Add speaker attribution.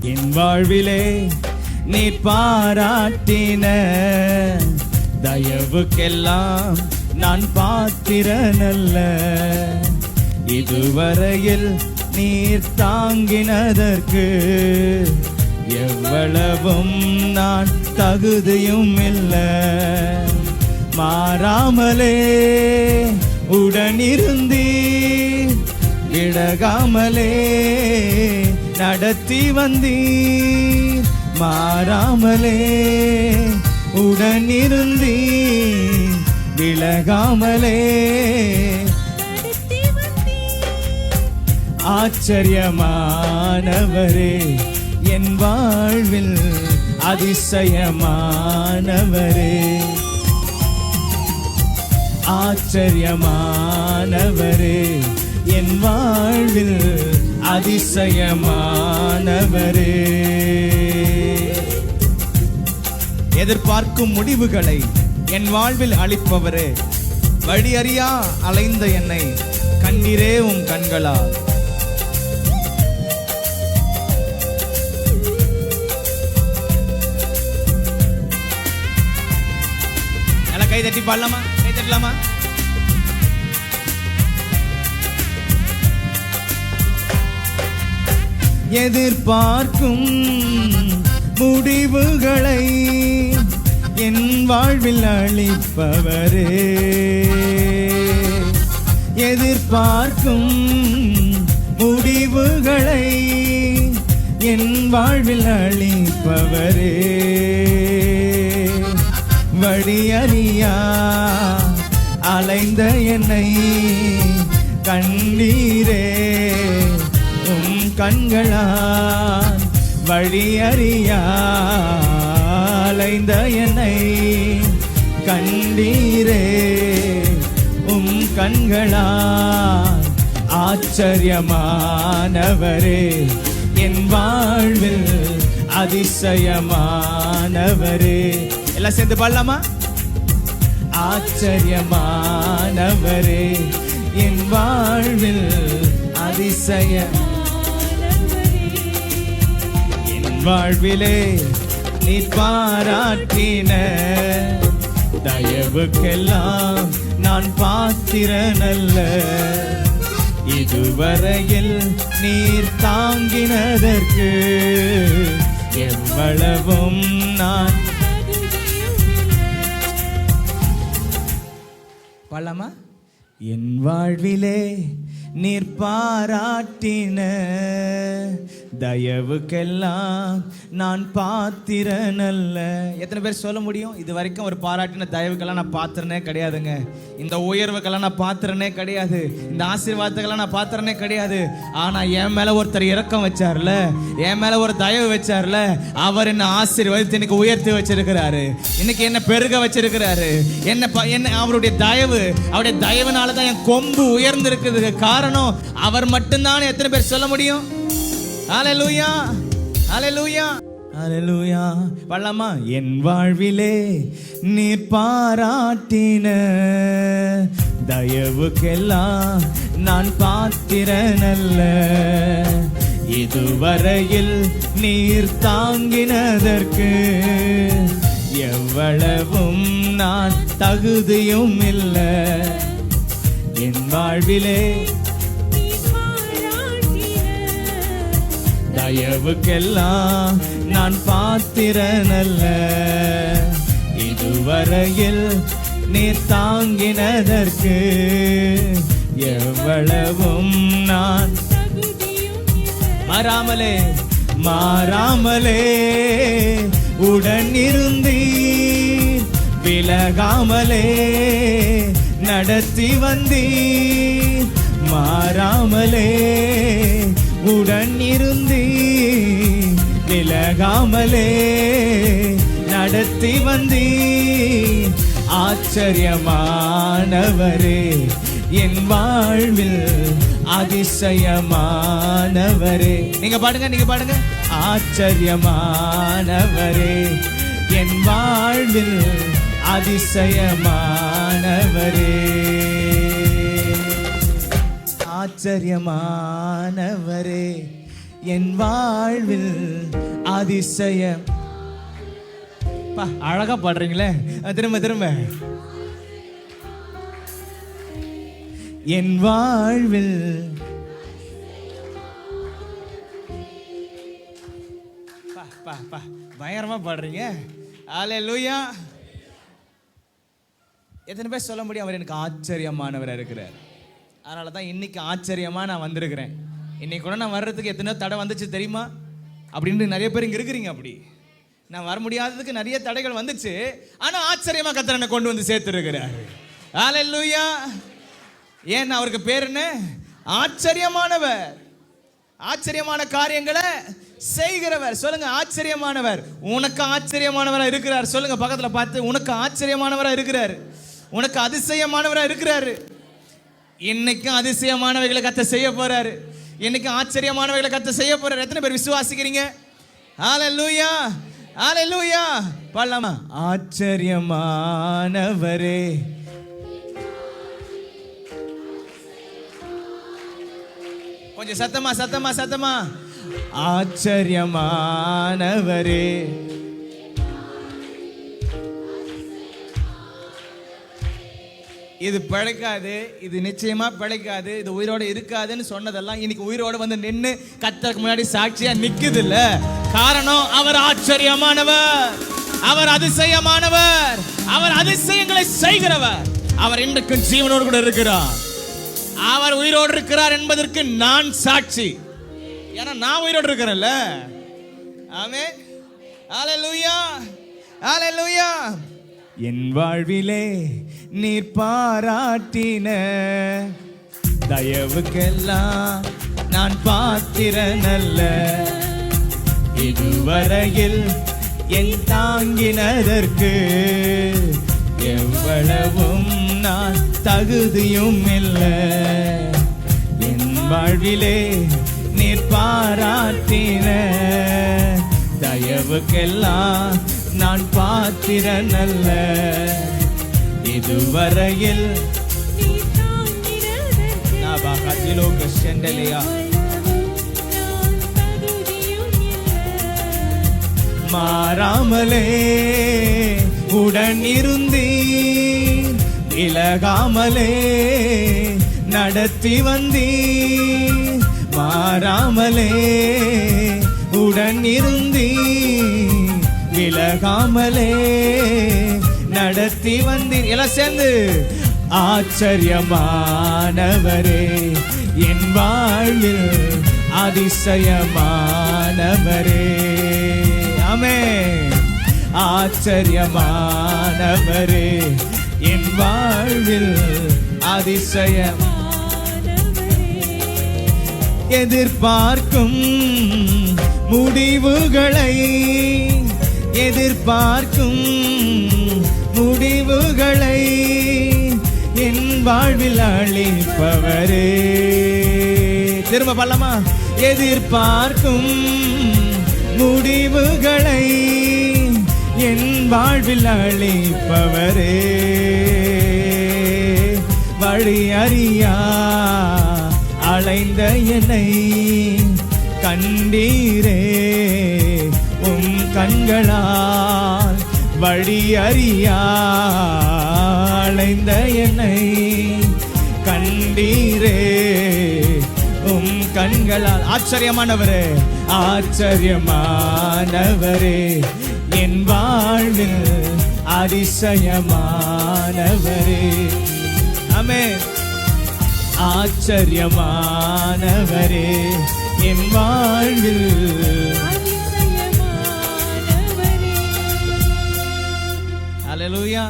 Speaker 1: என் வாழ்விலே நீ பாராட்டின தயவுக்கெல்லாம் நான் பாத்திரனல்ல. இதுவரையில் நீர் தாங்கினதற்கு எவ்வளவும் நான் தகுதியும் இல்லை. மாறாமலே உடனிருந்தீர், விலகாமலே நடத்தி வந்தீர். மாறாமலே உடனிருந்தீர், விலகாமலே ஆச்சரியமானவரே, என் வாழ்வில் அதிசயமானவரே. ஆச்சரியமானவரே, என் வாழ்வில் அதிசயமானவரே. எதிர்பார்க்கும் முடிவுகளை என் வாழ்வில் அளிப்பவரே, வழியறியா அலைந்த என்னை கண்ணீரே உம் கண்களா. கை தட்டி பாடலாமா? கை தட்டலாமா? எதிர்பார்க்கும் முடிவுகளை என் வாழ்வில் அளிப்பவரே, எதிர்பார்க்கும் முடிவுகளை என் வாழ்வில் அளிப்பவரே. வழியறியா அலைந்த என்னை கண்ணீரே உம் கண்களால். வழியறியா அலைந்த என்னை கண்ணீரே உம் கண்களால். ஆச்சரியமானவரே, என் வாழ்வில் அதிசயமானவரே. எல்லாம் சேர்ந்து பாடலாமா? ஆச்சரியமானவரே, என் வாழ்வில் அதிசய. என் வாழ்விலே நீ பாராட்டின தயவுக்கெல்லாம் நான் பாத்திரனல்ல. இதுவரையில் நீர் தாங்கினதற்கு எவ்வளவும் நான். பாடலாமா? என் வாழ்விலே நீர் பாராட்டின தயவுக்கெல்லாம் நான் பாத்திரனல்ல. எத்தனை பேர் சொல்ல முடியும், இது வரைக்கும் ஒரு பாராட்டின தயவுக்கெல்லாம் நான் பாத்திரனே கிடையாதுங்க. இந்த உயர்வுக்கெல்லாம் நான் பாத்திரனே கிடையாது. இந்த ஆசீர்வாதத்துக்கெல்லாம் நான் பாத்திரனே கிடையாது. ஆனா என் மேல ஒருத்தர் இரக்கம் வச்சார்ல, என் மேல ஒரு தயவு வச்சார்ல, அவர் என்ன ஆசீர்வாதத்தை இன்னைக்கு உயர்த்தி வச்சிருக்கிறாரு. இன்னைக்கு என்ன பெருக வச்சிருக்கிறாரு. என்ன அவருடைய தயவு, அவருடைய தயவுனாலதான் என் கொம்பு உயர்ந்து இருக்குது. காரணம் அவர் மட்டும்தான். எத்தனை பேர் சொல்ல முடியும்? ஹல்லேலூயா, ஹல்லேலூயா, ஹல்லேலூயா. பாடலாமா? என் வாழ்விலே நீ பாராட்டின தயவுக்கெல்லாம் நான் பாத்திரனல்ல. இதுவரையில் நீர் தாங்கினதற்கு எவ்வளவும் நான் தகுதியும் இல்லை. என் வாழ்விலே தயவுக்கெல்லாம் நான் பாத்திரனல்ல. இதுவரையில் நீர் தாங்கினதற்கு எவ்வளவும் நான். மாறாமலே மாறாமலே உடனிருந்தீர், விலகாமலே நடத்தி வந்தீர். மாறாமலே உடனிருந்தீர், விலகாமலே நடத்தி வந்தீர். ஆச்சரியமானவரே, என் வாழ்வில் அதிசயமானவரே. நீங்க பாடுங்க, நீங்க பாடுங்க. ஆச்சரியமானவரே, என் வாழ்வில் அதிசயமானவரே. ஆச்சரியமானவரே, என் வாழ்வில் அதிசயம். அழகா பாடுறீங்களே, திரும்ப திரும்ப. என் வாழ்வில் பயங்கரமா பாடுறீங்க. அல்லேலூயா. எத்தனை பேர் சொல்ல முடியும் அவர் எனக்கு ஆச்சரியமானவரா இருக்கிறார்? அதனால தான் இன்னைக்கு ஆச்சரியமா நான் வந்திருக்கிறேன். இன்னைக்கு கூட நான் வர்றதுக்கு எத்தனை தடை வந்துச்சு தெரியுமா அப்படின்னு நிறைய பேர் இங்க இருக்கிறீங்க. அப்படி நான் வர முடியாததுக்கு நிறைய தடைகள் வந்துச்சு. ஆனா ஆச்சரியமா கர்த்தர் என்னை கொண்டு வந்து சேர்த்திருக்கிறார். அல்லேலூயா. ஏன் அவருக்கு பேர் என்ன? ஆச்சரியமானவர். ஆச்சரியமான காரியங்களை செய்கிறவர். சொல்லுங்க, ஆச்சரியமானவர். உனக்கு ஆச்சரியமானவரா இருக்கிறார். சொல்லுங்க பக்கத்துல பார்த்து, உனக்கு ஆச்சரியமானவரா இருக்கிறார், உனக்கு அதிசயமானவரா இருக்கிறாரு. இன்னைக்கும் அதிசயமானவைகளை கர்த்தர் செய்ய போறாரு. இன்னைக்கு ஆச்சரியமானவைகளை கர்த்தர் செய்ய போறாரு. எத்தனை பேர் விசுவாசிக்கிறீங்க? ஹல்லேலூயா, ஹல்லேலூயா. பாடலாமா? ஆச்சரியமானவரே, கொஞ்சம் சத்தமா சத்தமா சத்தமா. ஆச்சரியமானவரே, இது பிழைக்காது, இது நிச்சயமா பிழைக்காது, இது உயிரோட இருக்காதுன்னு சொன்னதெல்லாம் இன்னைக்கு உயிரோட வந்து நின்று கர்த்தருக்கு முன்னாடி சாட்சியா நிக்குது இல்ல? காரணம் அவர் ஆச்சரியமானவர், அவர் அதிசயமானவர், அவர் அதிசயங்களை செய்கிறவர். அவர் இன்றைக்கு ஜீவனோடு கூட இருக்கிறார். அவர் உயிரோடு இருக்கிறார் என்பதற்கு நான் சாட்சி. ஏன்னா நான் உயிரோடு இருக்கிறேன்ல. ஆமென். ஹல்லேலூயா, ஹல்லேலூயா. என் வாழ்விலே நீர் பாராட்டின தயவுக்கெல்லாம் நான் பாத்திரனல்ல. இதுவரையில் என் தாங்கினதற்கு எவ்வளவும் நான் தகுதியும் இல்லை. என் வாழ்விலே நீர் பாராட்டின தயவுக்கெல்லாம் நான் பாத்திரனல்ல. இதுவரையில் மாறாமலே உடன் இருந்தீர், விலகாமலே நடத்தி வந்தீர். மாறாமலே உடன் இருந்தீர், விலகாமலே நடத்தி வந்தீர். எல்லாம் சேர்ந்து ஆச்சரியமானவரே, என் வாழ்வில் அதிசயமானவரே. ஆமென். ஆச்சரியமானவரே, என் வாழ்வில் அதிசயம். எதிர்பார்க்கும் முடிவுகளை, எதிர்பார்க்கும் முடிவுகளை என் வாழ்வில் அளிப்பவரே. திரும்ப பாடலாமா? எதிர்பார்க்கும் முடிவுகளை என் வாழ்வில் அளிப்பவரே. வழி அறியா அலைந்த என்னை கண்டீரே உம் கண்களால். வழி அறியா அலைந்த என்னை கண்டீரே உம் கண்களால். ஆச்சரியமானவரே, ஆச்சரியமானவரே, என் வாழ்வில் அதிசயமானவரே. ஆமென். ஆச்சரியமானவரே, என் வாழ்வில். ஹல்லேலூயா.